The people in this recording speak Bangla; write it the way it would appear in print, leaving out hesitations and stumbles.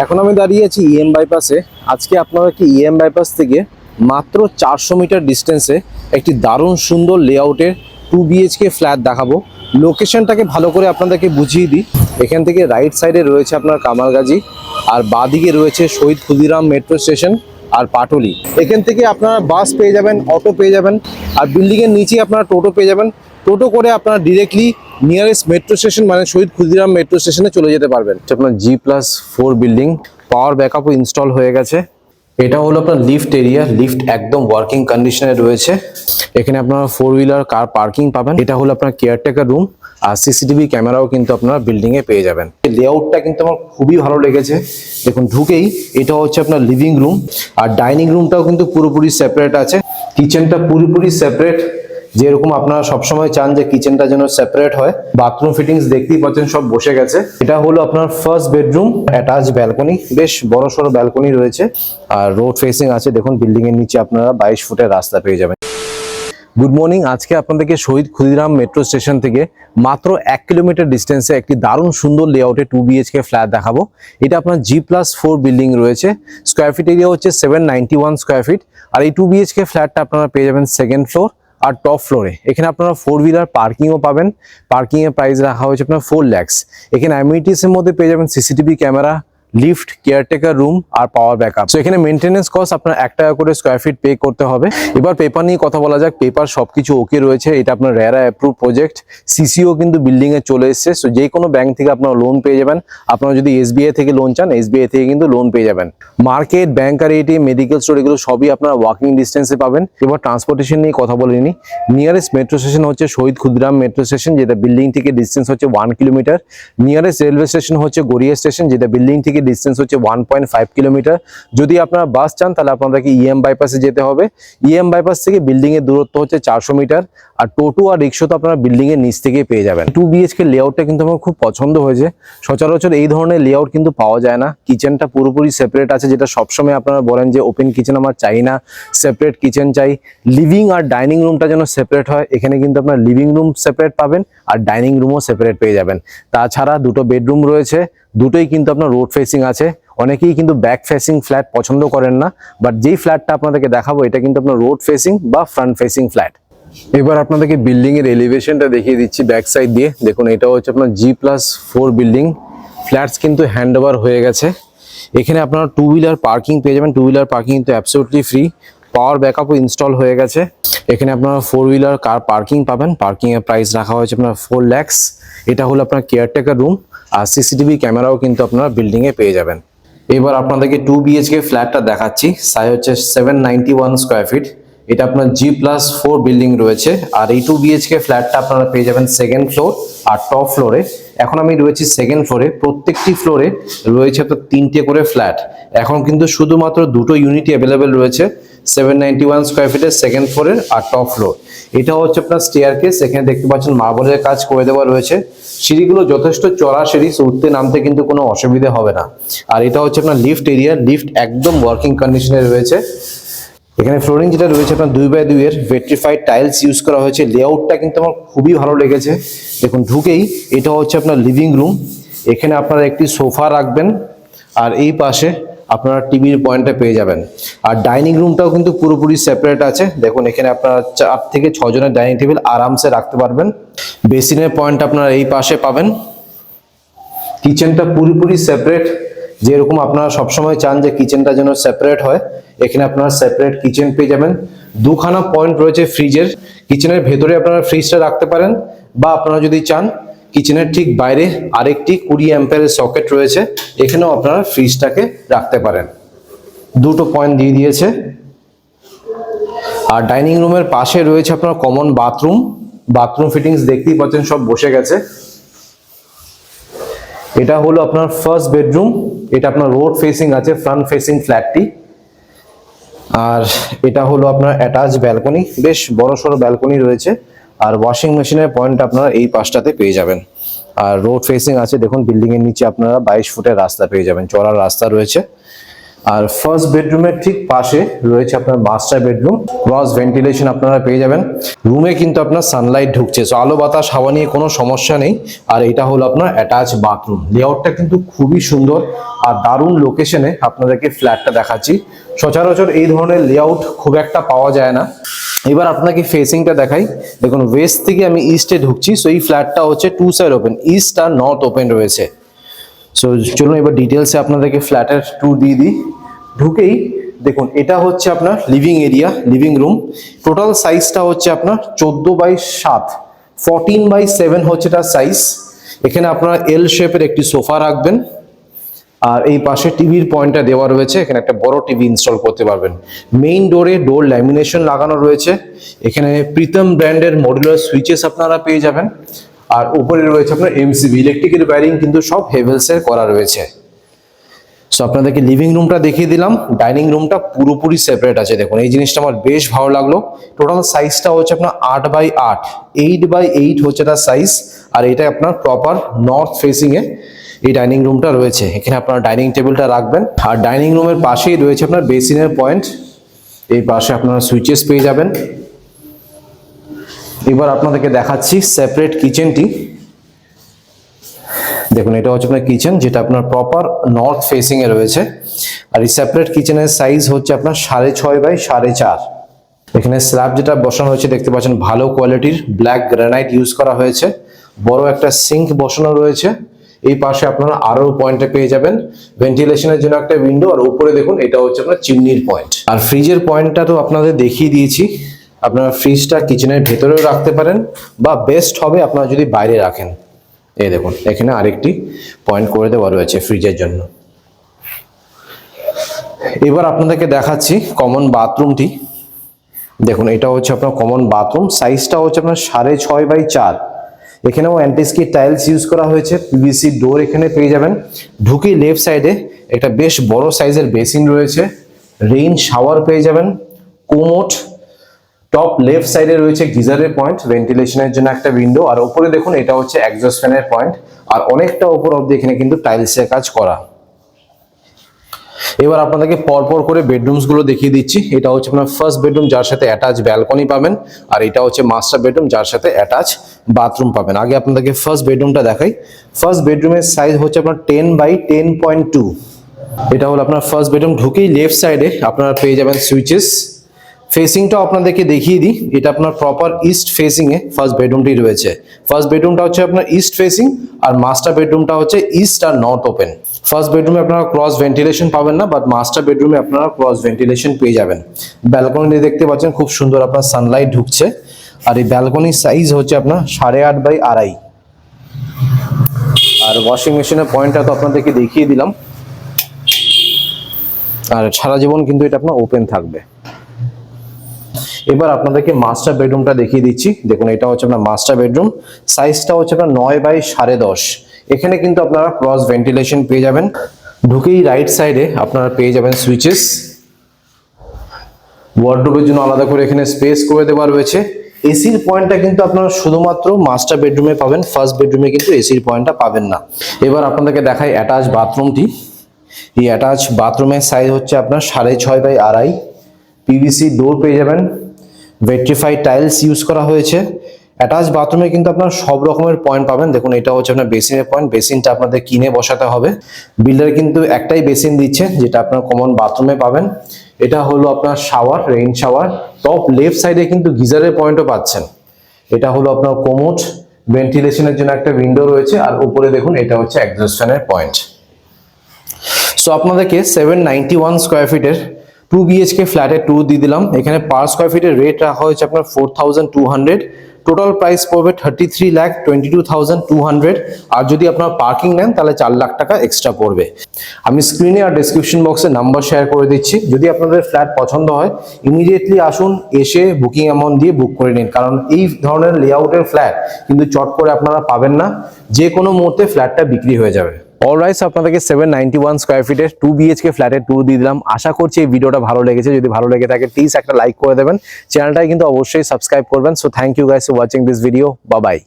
এখন আমি দাঁড়িয়ে আছি ইএম বাইপাসে। আজকে আপনারা কি ইএম বাইপাস থেকে মাত্র 400 মিটার ডিস্টেন্সে একটি দারুণ সুন্দর লেআউটের 2 BHK ফ্ল্যাট দেখাবো। লোকেশনটাকে ভালো করে আপনাদেরকে বুঝিয়ে দিই। এখান থেকে রাইট সাইডে রয়েছে আপনার কামারগাজি, আর বাঁদিকে রয়েছে শহীদ ক্ষুদিরাম মেট্রো স্টেশন আর পাটুলি। এখান থেকে আপনারা বাস পেয়ে যাবেন, অটো পেয়ে যাবেন, আর বিল্ডিংয়ের নিচেই আপনারা টোটো পেয়ে যাবেন। টোটো করে আপনারা ডিরেক্টলি নিয়ারেস্ট মেট্রো স্টেশন মানে শহীদ ক্ষুদিরাম মেট্রো স্টেশনে চলে যেতে পারবেন। আপনার G+4 বিল্ডিং, পাওয়ার ব্যাকআপও ইনস্টল হয়ে গেছে। এটা হলো আপনার লিফট এরিয়া, লিফট একদম ওয়ার্কিং কন্ডিশনে রয়েছে। এখানে আপনারা 4 হুইলার কার পার্কিং পাবেন। এটা হলো আপনার কেয়ারটেকার রুম, আর সিসিটিভি ক্যামেরাও কিন্তু আপনারা বিল্ডিং এ পেয়ে যাবেন। লেআউটটা কিন্তু আমার খুবই ভালো লেগেছে। দেখুন ঢুকেই এটা হচ্ছে আপনার লিভিং রুম, আর ডাইনিং রুমটাও কিন্তু পুরোপুরি সেপারেট আছে। কিচেনটা পুরোপুরি সেপারেট, যেরকম আপনারা সবসময় চান যে কিচেনটা যেন সেপারেট হয়। বাথরুম ফিটিংস দেখতেই পাচ্ছেন সব বসে গেছে। এটা হলো আপনার ফার্স্ট বেডরুম, অ্যাটাচ ব্যালকনি, বেশ বড় সড়ো ব্যালকনি রয়েছে, আর রোড ফেসিং আছে। দেখুন বিল্ডিং এর নিচে আপনারা 22 ফুটের রাস্তা পেয়ে যাবেন। Good morning. আজকে আপনাদেরকে শহীদ ক্ষুদিরাম মেট্রো স্টেশন থেকে মাত্র 1 কিলোমিটার ডিস্টেন্সে একটি দারুণ সুন্দর লেআউটে 2 BHK ফ্ল্যাট দেখাবো। এটা আপনার G+4 বিল্ডিং রয়েছে। স্কোয়ার ফিট এরিয়া হচ্ছে 791 স্কোয়ার ফিট, আর এই 2 BHK ফ্ল্যাটটা আপনারা পেয়ে যাবেন সেকেন্ড ফ্লোর আর টপ ফ্লোরে। এখানে আপনারা 4 হুইলার পার্কিংও পাবেন। পার্কিং এর প্রাইস রাখা হয়েছে আপনার 4 লাখ। এখানে অ্যামিনিটিস এর মধ্যে পেয়ে যাবেন CCTV camera, lift, caretaker room আর পাওয়ার ব্যাকআপ। সো এখানে মেইনটেনেন্স কস্ট আপনার 1 টাকা করে স্কোয়ার ফিট পে করতে হবে। এবার পেপার নিয়ে কথা বলা যাক। পেপার সবকিছু ওকে রয়েছে। এটা আপনার রেরা অ্যাপ্রুভ প্রজেক্ট, সিসিও কিন্তু বিল্ডিং এ চলে এসেছে। সো যে কোনো ব্যাংক থেকে আপনারা লোন পেয়ে যাবেন। আপনারা যদি SBI থেকে লোন চান, SBI থেকে কিন্তু লোন পেয়ে যাবেন। মার্কেট, ব্যাংক আর এটিএম, মেডিকেল স্টোর এগুলো সবই আপনারা ওয়াকিং ডিস্টেন্সে পাবেন। এবার ট্রান্সপোর্টেশন নিয়ে কথা বলিনি। নিয়ারেস্ট মেট্রো স্টেশন হচ্ছে শহীদ ক্ষুদিরাম মেট্রো স্টেশন, যেটা বিল্ডিং থেকে ডিস্টেন্স হচ্ছে 1 কিলোমিটার। নিয়ারেস্ট রেলওয়ে স্টেশন হচ্ছে গড়িয়া স্টেশন, যেটা বিল্ডিং থেকে ডিস্টেন্স হচ্ছে 1.5 কিলোমিটার। যদি আপনারা বাস চান তাহলে আপনাদেরকে ইএম বাইপাসে যেতে হবে। ইএম বাইপাস থেকে বিল্ডিং এর দূরত্ব হচ্ছে 400 মিটার, আর টোটো আর রিক্সা তো আপনারা বিল্ডিং এর নিচ থেকে পেয়ে যাবেন। 2 BHK লেআউটটা কিন্তু আমার খুব পছন্দ হয়েছে। সচরাচর এই ধরনের লেআউট কিন্তু পাওয়া যায় না। কিচেনটা পুরোপুরি সেপারেট আছে, যেটা সবসময় আপনারা বলেন যে ওপেন কিচেন আমার চাই না, সেপারেট কিচেন চাই। লিভিং আর ডাইনিং রুমটা যেন সেপারেট হয়। এখানে কিন্তু আপনার লিভিং রুম সেপারেট পাবেন, আর ডাইনিং রুমও সেপারেট পেয়ে যাবেন। তাছাড়া দুটো বেডরুম রয়েছে, দুটোই কিন্তু আপনার রোড ফেসিং আছে। অনেকেই কিন্তু ব্যাক ফেসিং ফ্ল্যাট পছন্দ করেন না, বাট যেই ফ্ল্যাটটা আপনাদেরকে দেখাবো এটা কিন্তু আপনার রোড ফেসিং বা ফ্রন্ট ফেসিং ফ্ল্যাট। এবার আপনাদেরকে বিল্ডিং এর এলিভেশনটা দেখিয়ে দিচ্ছি ব্যাক সাইড দিয়ে। দেখুন এটা হচ্ছে আপনার G+4 বিল্ডিং। ফ্ল্যাটস কিন্তু হ্যান্ড ওভার হয়ে গেছে। এখানে আপনারা 2 হুইলার পার্কিং পেয়ে যাবেন। 2 হুইলার পার্কিং কিন্তু অ্যাবসলিউটলি ফ্রি। পাওয়ার ব্যাকআপও ইনস্টল হয়ে গেছে। এখানে আপনারা 4 হুইলার কার পার্কিং পাবেন। পার্কিং এর প্রাইস রাখা হয়েছে আপনার 4 লাখ। এটা হলো আপনার কেয়ারটেকার রুম, আর সিসিটিভি ক্যামেরাও কিন্তু আপনারা বিল্ডিং এ পেয়ে যাবেন। এবার আপনাদেরকে 2 BHK ফ্ল্যাটটা দেখাচ্ছি। সাইজ হচ্ছে 791 স্কোয়ার ফিট। এটা আপনার G+4 বিল্ডিং রয়েছে, আর এই 2 BHK ফ্ল্যাটটা আপনারা পেয়ে যাবেন সেকেন্ড ফ্লোর আর টপ ফ্লোরে। এখন আমি রয়েছি সেকেন্ড ফ্লোরে। প্রত্যেকটি ফ্লোরে রয়েছে আপনার 3টে করে ফ্ল্যাট। এখন কিন্তু শুধুমাত্র দুটো ইউনিটই অ্যাভেলেবেল রয়েছে 791 স্কোয়ার ফিটের সেকেন্ড ফ্লোরের আর টপ ফ্লোর। এটা হচ্ছে আপনার স্টেয়ার কেস। এখানে দেখতে পাচ্ছেন মার্বেলের কাজ করে দেওয়া রয়েছে। সিঁড়িগুলো যথেষ্ট চড়া সিঁড়ি, উঠতে নামতে কিন্তু কোনো অসুবিধা হবে না। আর এটা হচ্ছে আপনার লিফট এরিয়া। লিফট একদম ওয়ার্কিং কন্ডিশনে রয়েছে। এখানে ফ্লোরিং যেটা রয়েছে আপনার 2x2 এর ভেট্রিফাইড টাইলস ইউজ করা হয়েছে। লেআউটটা কিন্তু আমার খুবই ভালো লেগেছে। দেখুন ঢুকেই এটা হচ্ছে আপনার লিভিং রুম। এখানে আপনারা একটি সোফা রাখবেন, আর এই পাশে আপনারা টিভির পয়েন্টটা পেয়ে যাবেন। আর ডাইনিং রুমটাও কিন্তু পুরোপুরি সেপারেট আছে। দেখুন এখানে আপনারা 4 থেকে 6 জনের ডাইনিং টেবিল আরামসে রাখতে পারবেন। বেসিনের পয়েন্ট আপনারা এই পাশে পাবেন। কিচেনটা পুরোপুরি সেপারেট, যেরকম আপনারা সবসময় চান যে কিচেনটা যেন সেপারেট হয়। এখানে আপনারা সেপারেট কিচেন পেয়ে যাবেন। দুখানা পয়েন্ট রয়েছে ফ্রিজের। কিচেনের ভেতরে আপনারা ফ্রিজটা রাখতে পারেন, বা আপনারা যদি চান কিচেনের ঠিক বাইরে আরেকটি 20 অ্যাম্পিয়ারের সকেট রয়েছে, এখানেও আপনারা ফ্রিজটাকে রাখতে পারেন। দুটো পয়েন্ট দিয়ে দিয়েছে। আর ডাইনিং রুমের পাশে রয়েছে আপনার কমন বাথরুম। বাথরুম ফিটিংস দেখতেই পাচ্ছেন সব বসে গেছে। এটা হলো আপনার ফার্স্ট বেডরুম। এটা আপনার রোড ফেসিং আছে, ফ্রন্ট ফেসিং ফ্ল্যাটটি। আর এটা হলো আপনার অ্যাটাচ ব্যালকনি, বেশ বড় সড়ো ব্যালকনি রয়েছে। আর ওয়াশিং মেশিনের পয়েন্ট আপনারা এই পাশটাতে পেয়ে যাবেন। আর রোড ফেসিং আছে। দেখুন বিল্ডিং এর নিচে আপনারা 22 ফুটের রাস্তা পেয়ে যাবেন, চড়ার রাস্তা রয়েছে। আর ফার্স্ট বেডরুমের ঠিক পাশে রয়েছে আপনার মাস্টার বেডরুম, ক্রস ভেন্টিলেশন আপনারা পেয়ে যাবেন। রুমে কিন্তু আপনার সানলাইট ঢুকছে, সো আলো বাতাস হাওয়া নিয়ে কোনো সমস্যা নেই। আর এটা হলো আপনার অ্যাটাচ বাথরুম। লেআউটটা কিন্তু খুবই সুন্দর আর দারুণ লোকেশনে আপনাদেরকে ফ্ল্যাটটা দেখাচ্ছি। সচরাচর এই ধরনের লেআউট খুব একটা পাওয়া যায় না। এবার আপনাকে ফেসিংটা দেখাই। দেখুন ওয়েস্ট থেকে আমি ইস্টে ঢুকছি, সো এই ফ্ল্যাটটা হচ্ছে টু সাইড ওপেন, ইস্ট আর নর্থ ওপেন রয়েছে। সো চলুন এবার ডিটেলসে আপনাদেরকে ফ্ল্যাটের ট্যুর দিয়ে দিই। ঢুকেই দেখুন এটা হচ্ছে আপনার living area, living room. Total সাইজটা হচ্ছে আপনার 14x7, 14x7 হচ্ছে তার সাইজ। এখানে আপনারা এল শেপের একটি সোফা রাখবেন আর এই পাশে টিভির পয়েন্টটা দেওয়া রয়েছে, এখানে একটা বড় টিভি ইনস্টল করতে পারবেন। মেইন ডোরে ডোর ল্যামিনেশন লাগানো রয়েছে। এখানে প্রীতম ব্র্যান্ডের মডুলার সুইচেস আপনারা পেয়ে যাবেন। আর উপরে রয়েছে আপনার এমসিবি ইলেকট্রিকের ওয়্যারিং কিন্তু সব হেভেলসের করা রয়েছে। সো আপনাদেরকে লিভিং রুমটা দেখিয়ে দিলাম। ডাইনিং রুমটা পুরোপুরি সেপারেট আছে। দেখুন এই জিনিসটা আমার বেশ ভালো লাগলো। টোটাল সাইজটা হচ্ছে আপনার 8x8, 8x8 হচ্ছে তার সাইজ। আর এটা আপনার প্রপার নর্থ ফেসিং এ এই ডাইনিং রুমটা রয়েছে। এখানে আপনারা ডাইনিং টেবিলটা রাখবেন। আর ডাইনিং রুমের পাশেই রয়েছে আপনার বেসিনের পয়েন্ট। এই পাশে আপনারা সুইচেস পেয়ে যাবেন। এবার আপনাদেরকে দেখাচ্ছি সেপারেট কিচেনটি। দেখুন এটা হচ্ছে আপনার কিচেন, যেটা আপনার প্রপার নর্থ ফেসিং এ রয়েছে। আর এই সেপারেট কিচেনের সাইজ হচ্ছে আপনার 6.5x4.5। এখানে স্ল্যাব যেটা বসানো হয়েছে দেখতে পাচ্ছেন ভালো কোয়ালিটির ব্ল্যাক গ্রানাইট ইউজ করা হয়েছে। বড় একটা সিঙ্ক বসানো রয়েছে। এই পাশে আপনারা আরো পয়েন্টে পেয়ে যাবেন ভেন্টিলেশনের জন্য একটা উইন্ডো। আর উপরে দেখুন এটা হচ্ছে আপনার চিমনির পয়েন্ট। আর ফ্রিজের পয়েন্টটা তো আপনাদের দেখিয়ে দিয়েছি। আপনারা ফ্রিজটা কিচেনের ভেতরেও রাখতে পারেন বা বেস্ট হবে আপনারা যদি বাইরে রাখেন। এই দেখুন এখানে আরেকটি পয়েন্ট করে দেওয়া রয়েছে ফ্রিজের জন্য। এবার আপনাদেরকে দেখাচ্ছি কমন বাথরুমটি। দেখুন এটা হচ্ছে আপনার কমন বাথরুম। সাইজটা হচ্ছে আপনার 6.5x4। এখানেও অ্যান্টিস্কিড টাইলস ইউজ করা হয়েছে। পিভিসি ডোর এখানে পেয়ে যাবেন। ঢুকেই লেফট সাইডে একটা বেশ বড় সাইজের বেসিন রয়েছে। রেইন শাওয়ার পেয়ে যাবেন। কোমোড টপ লেফট সাইডে রয়েছে গিজারের পয়েন্ট, ভেন্টিলেশনের জন্য একটা উইন্ডো। আর উপরে দেখুন এটা হচ্ছে এক্সস্ট ফ্যানের পয়েন্ট। আর অনেকটা উপর অব্দি এখানে কিন্তু টাইলসের কাজ করা। এবার আপনাদেরকে পরপর করে বেডরুমস গুলো দেখিয়ে দিচ্ছি। এটা হচ্ছে আপনার ফার্স্ট বেডরুম, যার সাথে অ্যাটাচ ব্যালকনি পাবেন। আর এটা হচ্ছে মাস্টার বেডরুম, যার সাথে অ্যাটাচ বাথরুম পাবেন। আগে আপনাদেরকে ফার্স্ট বেডরুমটা দেখাই। ফার্স্ট বেডরুমের সাইজ হচ্ছে আপনার 10x10.2। এটা হলো আপনার ফার্স্ট বেডরুম। ঢুকেই লেফট সাইডে আপনারা পেয়ে যাবেন সুইচেস। ফেসিংটাও আপনাদেরকে দেখিয়ে দিই। এটা আপনার প্রপার ইস্ট ফেসিং এ ফার্স্ট বেডরুমটি রয়েছে। ফার্স্ট বেডরুমটা হচ্ছে আপনার ইস্ট ফেসিং আর মাস্টার বেডরুমটা হচ্ছে ইস্ট আর নর্থ ওপেন। ফার্স্ট বেডরুমে আপনারা ক্রস ভেন্টিলেশন পাবেন না, বাট মাস্টার বেডরুমে আপনারা ক্রস ভেন্টিলেশন পেয়ে যাবেন। ব্যালকনি দেখতে পাচ্ছেন খুব সুন্দর আপনার সানলাইট ঢুকছে। আর এই ব্যালকনির সাইজ হচ্ছে আপনার 8.5x2। আর ওয়াশিং মেশিনের পয়েন্টটা তো আপনাদেরকে দেখিয়ে দিলাম। আর সারা জীবন কিন্তু এটা আপনার ওপেন থাকবে। এবার আপনাদেরকে মাস্টার বেডরুমটা দেখিয়ে দিচ্ছি। দেখুন এটা হচ্ছে আপনার মাস্টার বেডরুম। সাইজটা হচ্ছে আপনার 9x10.5। এখানে কিন্তু আপনারা ক্রস ভেন্টিলেশন পেয়ে যাবেন। ঢুকেই রাইট সাইডে আপনারা পেয়ে যাবেন সুইচেস। ওয়ার্ডরোবের জন্য আলাদা করে এখানে স্পেস করে দেওয়া রয়েছে। এসির পয়েন্টটা কিন্তু আপনারা শুধুমাত্র মাস্টার বেডরুমে পাবেন, ফার্স্ট বেডরুমে কিন্তু এসির পয়েন্টটা পাবেন না। এবার আপনাদেরকে দেখাই অ্যাটাচ বাথরুমটি। এই অ্যাটাচ বাথরুমের সাইজ হচ্ছে আপনার 6.5x2.5। পিভিসি ডোর পেয়ে যাবেন। ভেট্রিফাইড টাইলস ইউজ করা হয়েছে। অ্যাটাচ বাথরুমে কিন্তু আপনার সব রকমের পয়েন্ট পাবেন। দেখুন এটা হচ্ছে আপনার বেসিনের পয়েন্ট। বেসিনটা আপনাদের কিনে বসাতে হবে। বিল্ডার কিন্তু একটাই বেসিন দিচ্ছে, যেটা আপনার কমন বাথরুমে পাবেন। এটা হলো আপনার shower, rain shower. Top left সাইডে কিন্তু গিজারের পয়েন্টও পাচ্ছেন। এটা হলো আপনার কোমোড, ভেন্টিলেশনের জন্য একটা উইন্ডো রয়েছে। আর উপরে দেখুন এটা হচ্ছে এক্সস্ট ফ্যানের পয়েন্ট। সো আপনাদেরকে 791 স্কোয়ার ফিটের 2 BHK ফ্ল্যাটে ট্যুর দিয়ে দিলাম। এখানে পার স্কোয়ার ফিটের রেট রাখা হয়েছে আপনার 4200। টোটাল প্রাইস পড়বে 33,22,200। আর যদি আপনার পার্কিং নেন তাহলে 4 লাখ টাকা এক্সট্রা পড়বে। আমি স্ক্রিনে আর ডেসক্রিপশন বক্সে নাম্বার শেয়ার করে দিচ্ছি। যদি আপনাদের ফ্ল্যাট পছন্দ হয় ইমিডিয়েটলি আসুন, এসে বুকিং অ্যামাউন্ট দিয়ে বুক করে নিন। কারণ এই ধরনের লেআউটের ফ্ল্যাট কিন্তু চট করে আপনারা পাবেন না, যে কোনো মুহূর্তে ফ্ল্যাটটা বিক্রি হয়ে যাবে। অলরাইট, আপনাদেরকে 791 স্কোয়ার ফিটের 2 BHK ফ্ল্যাটের ট্যুর দিয়ে দিলাম। আশা করছি এই ভিডিওটা ভালো লেগেছে। যদি ভালো লেগে থাকে প্লিজ একটা লাইক করে দেবেন। চ্যানেলটাকে কিন্তু অবশ্যই সাবস্ক্রাইব করবেন। So thank you guys for watching this video. Bye by.